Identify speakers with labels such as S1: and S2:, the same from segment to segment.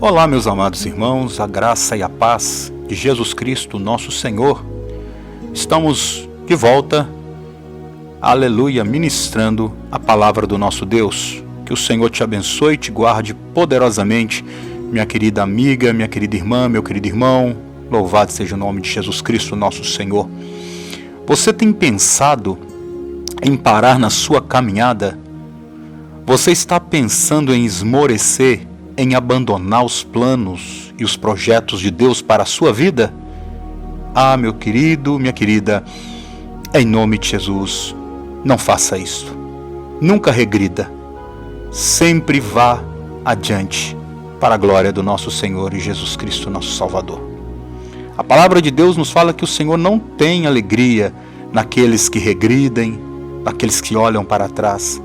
S1: Olá, meus amados irmãos, a graça e a paz de Jesus Cristo, nosso Senhor. Estamos de volta, aleluia, ministrando a palavra do nosso Deus. Que o Senhor te abençoe e te guarde poderosamente, minha querida amiga, minha querida irmã, meu querido irmão. Louvado seja o nome de Jesus Cristo, nosso Senhor. Você tem pensado em parar na sua caminhada? Você está pensando em esmorecer, em abandonar os planos e os projetos de Deus para a sua vida? Ah, meu querido, minha querida, em nome de Jesus, não faça isso. Nunca regrida. Sempre vá adiante para a glória do nosso Senhor e Jesus Cristo, nosso Salvador. A palavra de Deus nos fala que o Senhor não tem alegria naqueles que regridem, naqueles que olham para trás.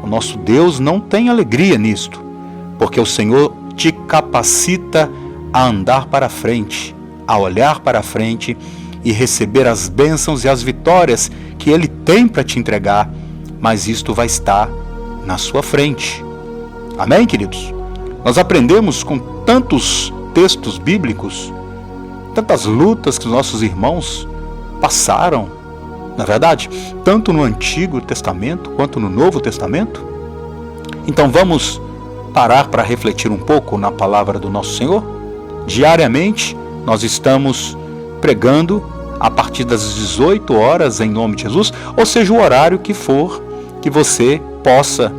S1: O nosso Deus não tem alegria nisto, porque o Senhor te capacita a andar para frente, a olhar para frente e receber as bênçãos e as vitórias que Ele tem para te entregar, mas isto vai estar na sua frente. Amém, queridos? Nós aprendemos com tantos textos bíblicos, tantas lutas que os nossos irmãos passaram, na verdade, tanto no Antigo Testamento quanto no Novo Testamento. Então vamos parar para refletir um pouco na palavra do nosso Senhor? Diariamente nós estamos pregando a partir das 18 horas em nome de Jesus, ou seja, o horário que for que você possa,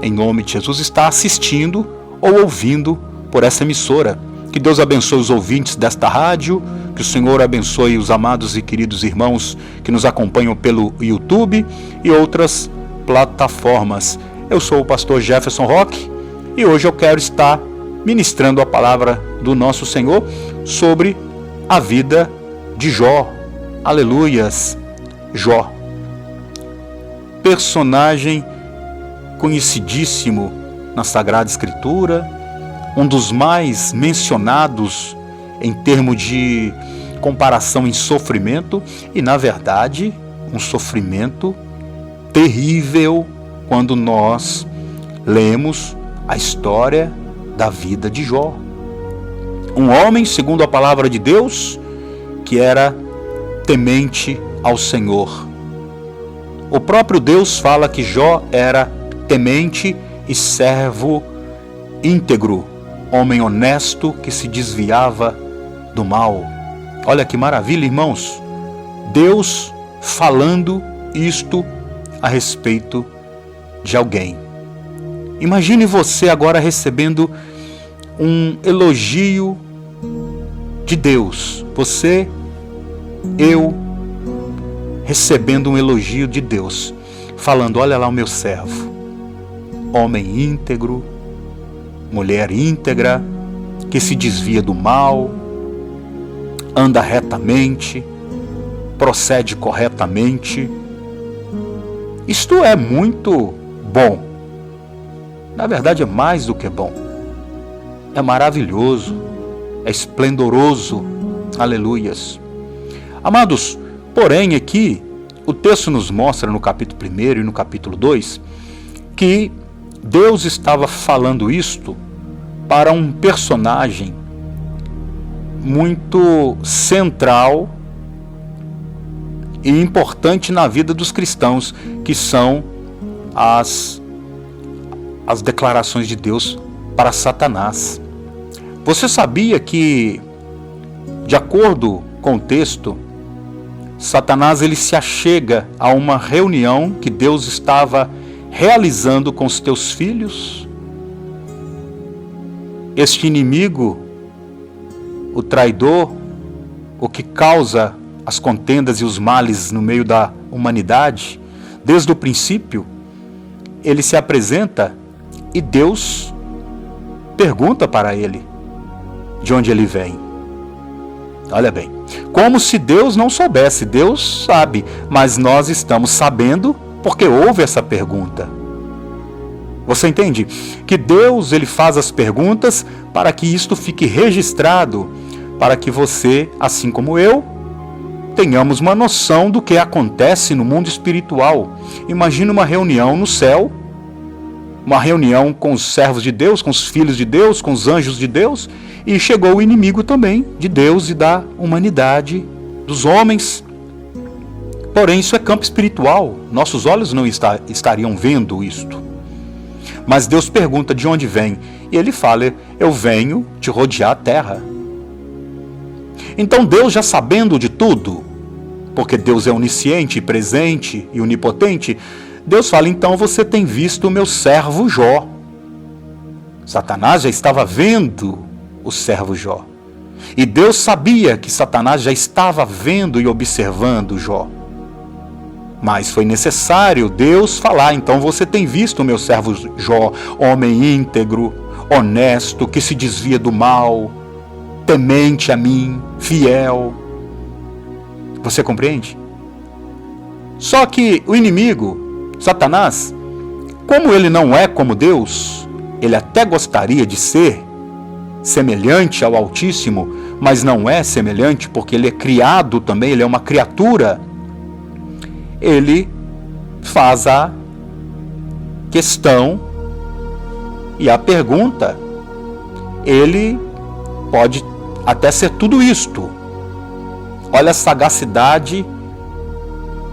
S1: em nome de Jesus, estar assistindo ou ouvindo por essa emissora. Que Deus abençoe os ouvintes desta rádio, que o Senhor abençoe os amados e queridos irmãos que nos acompanham pelo YouTube e outras plataformas. Eu sou o pastor Jefferson Roque e hoje eu quero estar ministrando a palavra do nosso Senhor sobre a vida de Jó. Aleluias! Jó, personagem conhecidíssimo na Sagrada Escritura, um dos mais mencionados em termos de comparação em sofrimento e, na verdade, um sofrimento terrível quando nós lemos a história da vida de Jó. Um homem, segundo a palavra de Deus, que era temente ao Senhor. O próprio Deus fala que Jó era temente e servo íntegro, homem honesto que se desviava do mal. Olha que maravilha, irmãos. Deus falando isto a respeito de alguém. Imagine você agora recebendo um elogio de Deus. Você, eu, recebendo um elogio de Deus, falando: olha lá o meu servo, homem íntegro, mulher íntegra, que se desvia do mal, anda retamente, procede corretamente. Isto é muito bom. Na verdade, é mais do que bom. É maravilhoso, é esplendoroso. Aleluias. Amados, porém aqui, o texto nos mostra no capítulo 1 e no capítulo 2, que Deus estava falando isto para um personagem muito central e importante na vida dos cristãos, que são as declarações de Deus para Satanás. Você sabia que, de acordo com o texto, Satanás ele se achega a uma reunião que Deus estava realizando com os teus filhos? Este inimigo, o traidor, o que causa as contendas e os males no meio da humanidade, desde o princípio, ele se apresenta e Deus pergunta para ele de onde ele vem. Olha bem, como se Deus não soubesse. Deus sabe, mas nós estamos sabendo porque houve essa pergunta. Você entende? Que Deus ele faz as perguntas para que isto fique registrado, para que você, assim como eu, tenhamos uma noção do que acontece no mundo espiritual. Imagina uma reunião no céu uma reunião com os servos de Deus, com os filhos de Deus, com os anjos de Deus, e chegou o inimigo também de Deus e da humanidade, dos homens. Porém, isso é campo espiritual, nossos olhos não estariam vendo isto. Mas Deus pergunta de onde vem, e ele fala: eu venho de rodear a terra. Então Deus, já sabendo de tudo, porque Deus é onisciente, presente e onipotente, Deus fala: então você tem visto o meu servo Jó. Satanás já estava vendo o servo Jó. E Deus sabia que Satanás já estava vendo e observando Jó. Mas foi necessário Deus falar: então você tem visto o meu servo Jó, homem íntegro, honesto, que se desvia do mal, temente a mim, fiel. Você compreende? Só que o inimigo, Satanás, como ele não é como Deus, ele até gostaria de ser semelhante ao Altíssimo, mas não é semelhante porque ele é criado também, ele é uma criatura. Ele faz a questão e a pergunta. Ele pode até ser tudo isto. Olha a sagacidade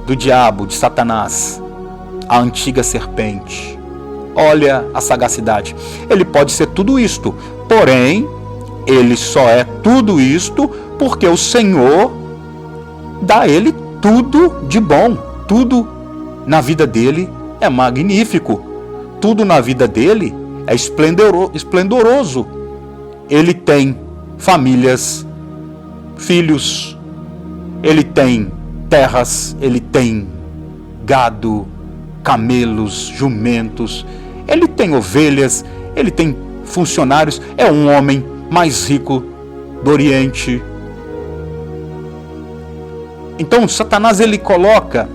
S1: do diabo, de Satanás, a antiga serpente. Olha a sagacidade. Ele pode ser tudo isto, porém, ele só é tudo isto porque o Senhor dá a ele tudo de bom. Tudo na vida dele é magnífico. Tudo na vida dele é esplendoroso. Ele tem famílias, filhos, ele tem terras, ele tem gado, camelos, jumentos, ele tem ovelhas, ele tem funcionários, é um homem mais rico do Oriente. Então Satanás, ele coloca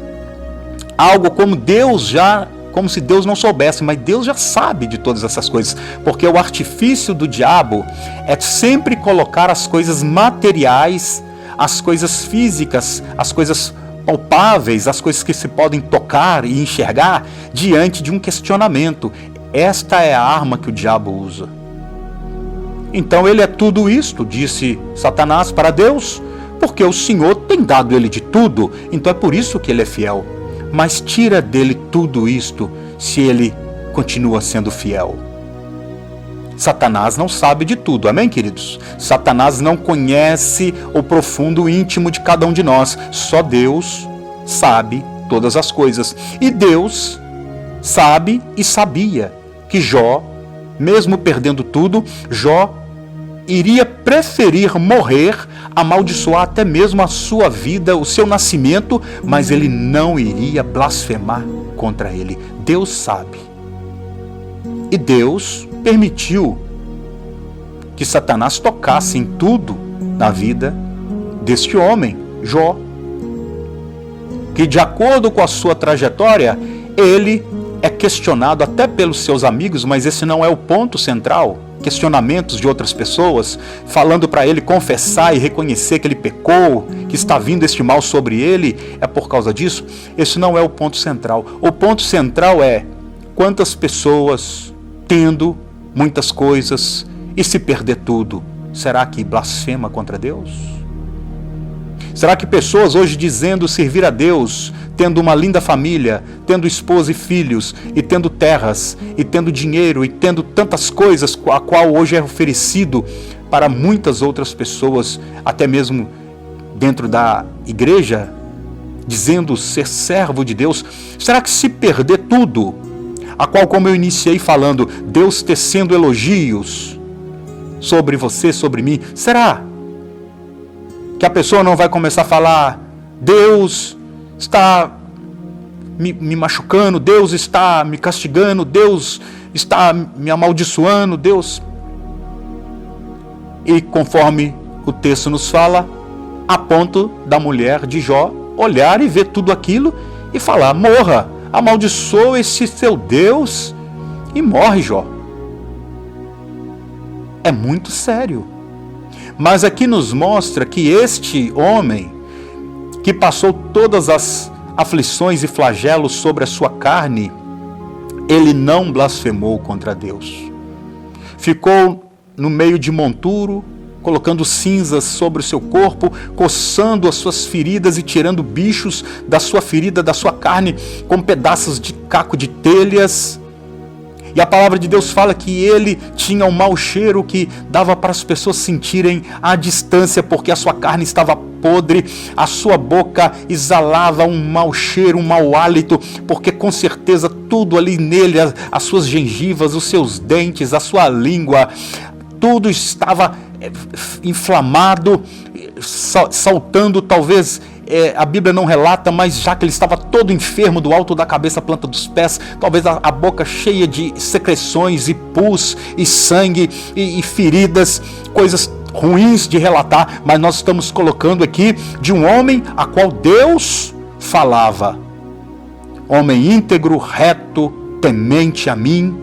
S1: algo como se Deus não soubesse, mas Deus já sabe de todas essas coisas, porque o artifício do diabo é sempre colocar as coisas materiais, as coisas físicas, as coisas palpáveis, as coisas que se podem tocar e enxergar diante de um questionamento. Esta é a arma que o diabo usa. Então ele é tudo isto, disse Satanás para Deus, porque o Senhor tem dado ele de tudo, então é por isso que ele é fiel. Mas tira dele tudo isto se ele continua sendo fiel. Satanás não sabe de tudo, amém, queridos? Satanás não conhece o profundo íntimo de cada um de nós. Só Deus sabe todas as coisas. E Deus sabe e sabia que Jó, mesmo perdendo tudo, Jó iria preferir morrer, amaldiçoar até mesmo a sua vida, o seu nascimento, mas ele não iria blasfemar contra ele. Deus sabe. E Deus permitiu que Satanás tocasse em tudo na vida deste homem, Jó, que de acordo com a sua trajetória, ele é questionado até pelos seus amigos, mas esse não é o ponto central. Questionamentos de outras pessoas, falando para ele confessar e reconhecer que ele pecou, que está vindo este mal sobre ele, é por causa disso. Esse não é o ponto central. O ponto central é quantas pessoas, tendo muitas coisas, e se perder tudo, será que blasfema contra Deus? Será que pessoas hoje dizendo servir a Deus, tendo uma linda família, tendo esposa e filhos, e tendo terras, e tendo dinheiro, e tendo tantas coisas, a qual hoje é oferecido para muitas outras pessoas, até mesmo dentro da igreja, dizendo ser servo de Deus, será que se perder tudo, a qual, como eu iniciei falando, Deus tecendo elogios sobre você, sobre mim, será que a pessoa não vai começar a falar: Deus está me machucando, Deus está me castigando, Deus está me amaldiçoando, Deus... E conforme o texto nos fala, a ponto da mulher de Jó olhar e ver tudo aquilo e falar: morra, amaldiçoa esse seu Deus, e morre Jó. É muito sério. Mas aqui nos mostra que este homem, que passou todas as aflições e flagelos sobre a sua carne, ele não blasfemou contra Deus. Ficou no meio de monturo, colocando cinzas sobre o seu corpo, coçando as suas feridas e tirando bichos da sua ferida, da sua carne, com pedaços de caco de telhas. E a palavra de Deus fala que ele tinha um mau cheiro que dava para as pessoas sentirem à distância, porque a sua carne estava podre, a sua boca exalava um mau cheiro, um mau hálito, porque com certeza tudo ali nele, as suas gengivas, os seus dentes, a sua língua, tudo estava inflamado, saltando, talvez a Bíblia não relata, mas já que ele estava todo enfermo do alto da cabeça à planta dos pés, talvez a boca cheia de secreções e pus e sangue e feridas, coisas ruins de relatar, mas nós estamos colocando aqui de um homem a qual Deus falava, homem íntegro, reto, temente a mim.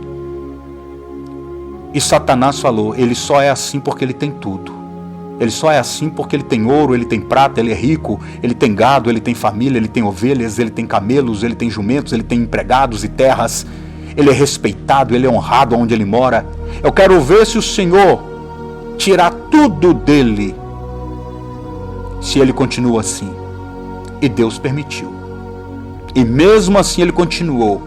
S1: E Satanás falou, ele só é assim porque ele tem tudo. Ele só é assim porque ele tem ouro, ele tem prata, ele é rico, ele tem gado, ele tem família, ele tem ovelhas, ele tem camelos, ele tem jumentos, ele tem empregados e terras. Ele é respeitado, ele é honrado onde ele mora. Eu quero ver se o Senhor tirar tudo dele, se ele continua assim. E Deus permitiu. E mesmo assim ele continuou,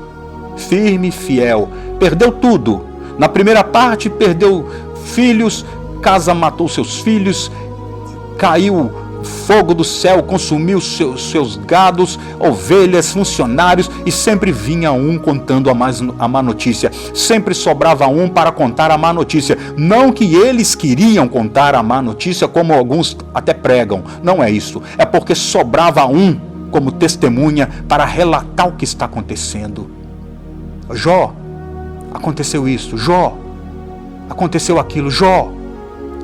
S1: firme e fiel. Perdeu tudo. Na primeira parte perdeu filhos, casa matou seus filhos, caiu fogo do céu, consumiu seus gados, ovelhas, funcionários, e sempre vinha um contando a má notícia. Sempre sobrava um para contar a má notícia. Não que eles queriam contar a má notícia, como alguns até pregam. Não é isso. É porque sobrava um como testemunha para relatar o que está acontecendo. Jó, aconteceu isso. Jó, aconteceu aquilo. Jó.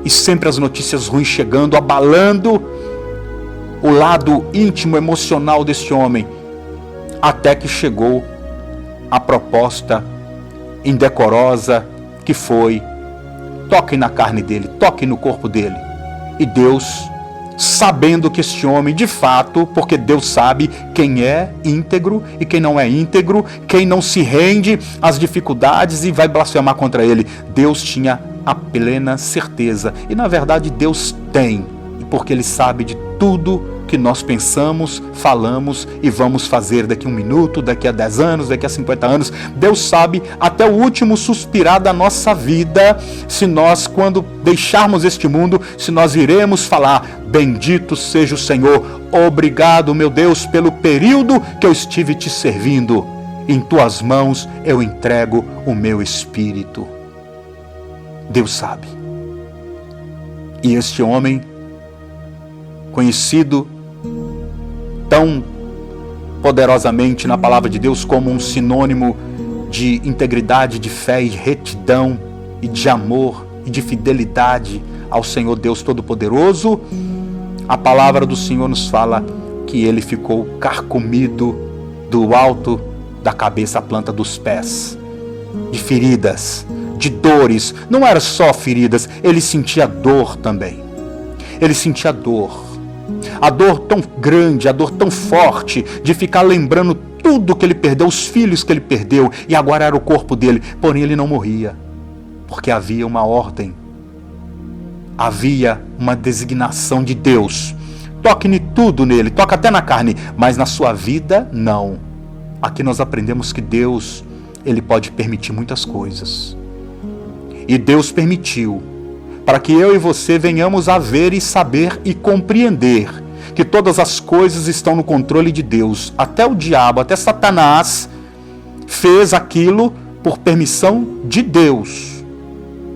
S1: E sempre as notícias ruins chegando, abalando o lado íntimo, emocional desse homem. Até que chegou a proposta indecorosa que foi: toquem na carne dele, toquem no corpo dele. E Deus, sabendo que este homem, de fato, porque Deus sabe quem é íntegro e quem não é íntegro, quem não se rende às dificuldades e vai blasfemar contra ele, Deus tinha a plena certeza. E na verdade Deus tem, porque Ele sabe de tudo que nós pensamos, falamos e vamos fazer daqui a 1 minuto, daqui a 10 anos, daqui a 50 anos. Deus sabe até o último suspirar da nossa vida, se nós, quando deixarmos este mundo, se nós iremos falar: bendito seja o Senhor, obrigado, meu Deus, pelo período que eu estive te servindo. Em tuas mãos eu entrego o meu espírito. Deus sabe. E este homem, conhecido tão poderosamente na palavra de Deus como um sinônimo de integridade, de fé e retidão e de amor e de fidelidade ao Senhor Deus Todo-Poderoso, a palavra do Senhor nos fala que ele ficou carcomido do alto da cabeça à planta dos pés, de feridas, de dores. Não era só feridas, ele sentia dor também. Ele sentia dor. A dor tão grande, a dor tão forte, de ficar lembrando tudo que ele perdeu, os filhos que ele perdeu, e agora era o corpo dele. Porém, ele não morria, porque havia uma ordem, havia uma designação de Deus. Toque-ne tudo nele, toca até na carne, mas na sua vida, não. Aqui nós aprendemos que Deus, Ele pode permitir muitas coisas. E Deus permitiu, para que eu e você venhamos a ver e saber e compreender que todas as coisas estão no controle de Deus. Até o diabo, até Satanás fez aquilo por permissão de Deus.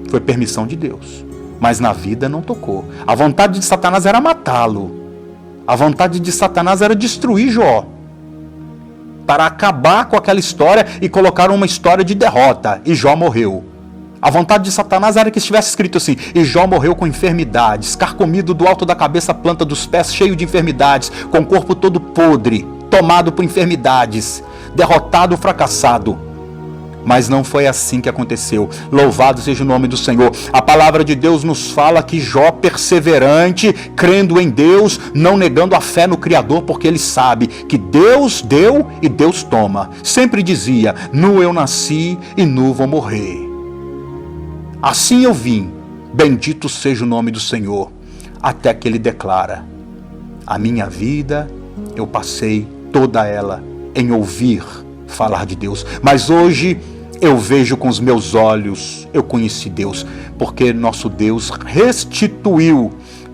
S1: Foi permissão de Deus. Mas na vida não tocou. A vontade de Satanás era matá-lo. A vontade de Satanás era destruir Jó, para acabar com aquela história e colocar uma história de derrota. E Jó morreu. A vontade de Satanás era que estivesse escrito assim: e Jó morreu com enfermidades, carcomido do alto da cabeça à planta dos pés, cheio de enfermidades, com o corpo todo podre, tomado por enfermidades, derrotado, fracassado. Mas não foi assim que aconteceu. Louvado seja o nome do Senhor. A palavra de Deus nos fala que Jó, perseverante, crendo em Deus, não negando a fé no Criador, porque ele sabe que Deus deu e Deus toma. Sempre dizia: nu eu nasci e nu vou morrer. Assim eu vim, bendito seja o nome do Senhor. Até que ele declara: a minha vida eu passei toda ela em ouvir falar de Deus, mas hoje eu vejo com os meus olhos, eu conheci Deus, porque nosso Deus restituiu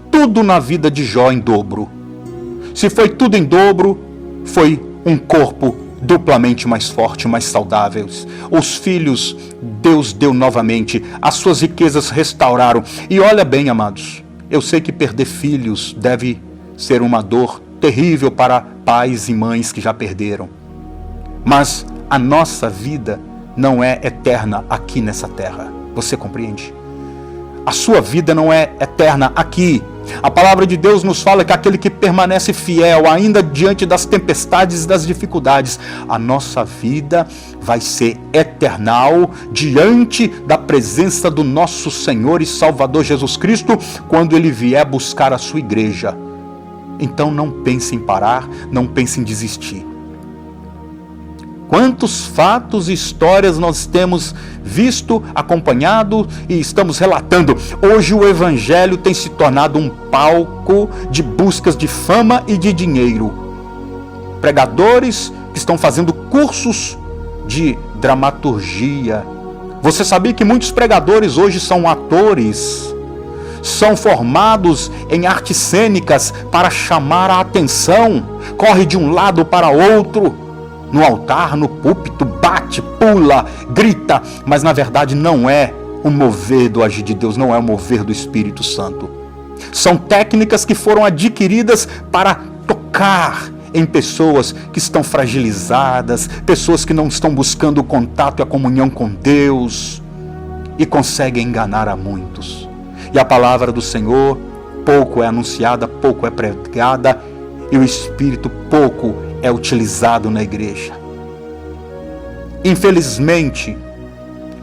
S1: tudo na vida de Jó em dobro. Se foi tudo em dobro, foi um corpo duplamente mais forte, mais saudável. Os filhos Deus deu novamente, as suas riquezas restauraram. E olha bem, amados, eu sei que perder filhos deve ser uma dor terrível para pais e mães que já perderam. Mas a nossa vida não é eterna aqui nessa terra. Você compreende? A sua vida não é eterna aqui. A palavra de Deus nos fala que aquele que permanece fiel ainda diante das tempestades e das dificuldades, a nossa vida vai ser eternal diante da presença do nosso Senhor e Salvador Jesus Cristo, quando Ele vier buscar a sua igreja. Então não pense em parar, não pense em desistir. Quantos fatos e histórias nós temos visto, acompanhado e estamos relatando. Hoje o Evangelho tem se tornado um palco de buscas de fama e de dinheiro. Pregadores que estão fazendo cursos de dramaturgia. Você sabia que muitos pregadores hoje são atores? São formados em artes cênicas para chamar a atenção. Corre de um lado para outro. No altar, no púlpito, bate, pula, grita, mas na verdade não é o mover do agir de Deus, não é o mover do Espírito Santo. São técnicas que foram adquiridas para tocar em pessoas que estão fragilizadas, pessoas que não estão buscando o contato e a comunhão com Deus e conseguem enganar a muitos. E a palavra do Senhor pouco é anunciada, pouco é pregada e o Espírito pouco é utilizado na igreja. Infelizmente,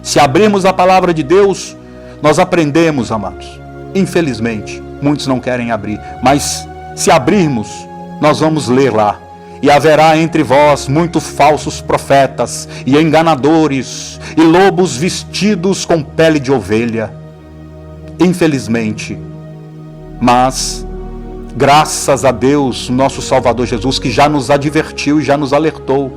S1: se abrirmos a palavra de Deus, nós aprendemos, amados. Infelizmente, muitos não querem abrir, mas se abrirmos, nós vamos ler lá. E haverá entre vós muitos falsos profetas e enganadores, e lobos vestidos com pele de ovelha. Infelizmente, mas graças a Deus, nosso Salvador Jesus, que já nos advertiu e já nos alertou,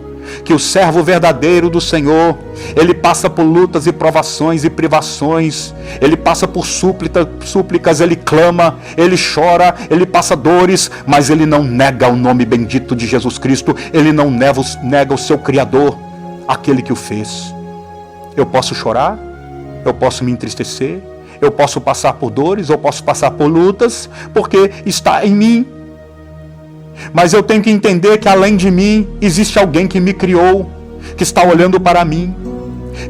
S1: que o servo verdadeiro do Senhor, ele passa por lutas e provações e privações, ele passa por súplicas, ele clama, ele chora, ele passa dores, mas ele não nega o nome bendito de Jesus Cristo, ele não nega o seu Criador, aquele que o fez. Eu posso chorar, eu posso me entristecer, eu posso passar por dores, eu posso passar por lutas, porque está em mim. Mas eu tenho que entender que além de mim, existe alguém que me criou, que está olhando para mim,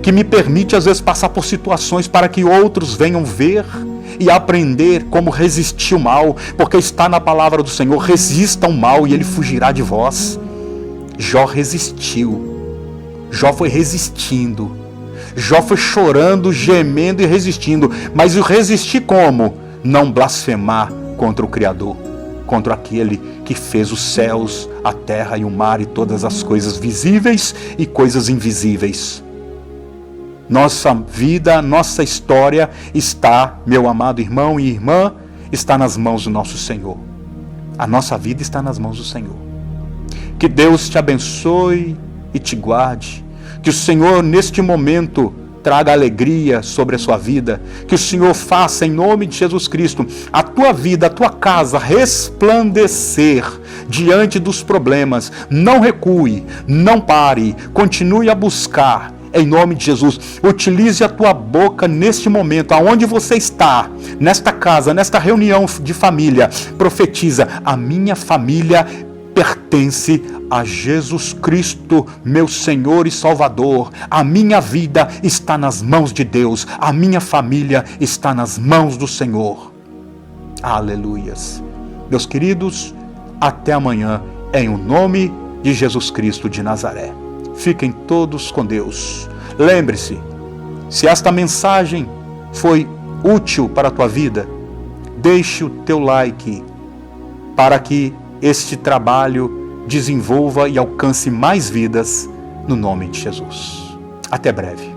S1: que me permite às vezes passar por situações para que outros venham ver e aprender como resistir o mal, porque está na palavra do Senhor: resista ao mal e ele fugirá de vós. Jó resistiu, Jó foi resistindo, Jó foi chorando, gemendo e resistindo. Mas o resistir como? Não blasfemar contra o Criador, contra aquele que fez os céus, a terra e o mar e todas as coisas visíveis e coisas invisíveis. Nossa vida, nossa história está, meu amado irmão e irmã, está nas mãos do nosso Senhor. A nossa vida está nas mãos do Senhor. Que Deus te abençoe e te guarde. Que o Senhor, neste momento, traga alegria sobre a sua vida. Que o Senhor faça, em nome de Jesus Cristo, a tua vida, a tua casa resplandecer diante dos problemas. Não recue, não pare, continue a buscar. Em nome de Jesus, utilize a tua boca neste momento, aonde você está, nesta casa, nesta reunião de família. Profetiza: a minha família pertence a Jesus Cristo, meu Senhor e Salvador. A minha vida está nas mãos de Deus. A minha família está nas mãos do Senhor. Aleluias. Meus queridos, até amanhã, em o nome de Jesus Cristo de Nazaré. Fiquem todos com Deus. Lembre-se, se esta mensagem foi útil para a tua vida, deixe o teu like para que este trabalho desenvolva e alcance mais vidas no nome de Jesus. Até breve.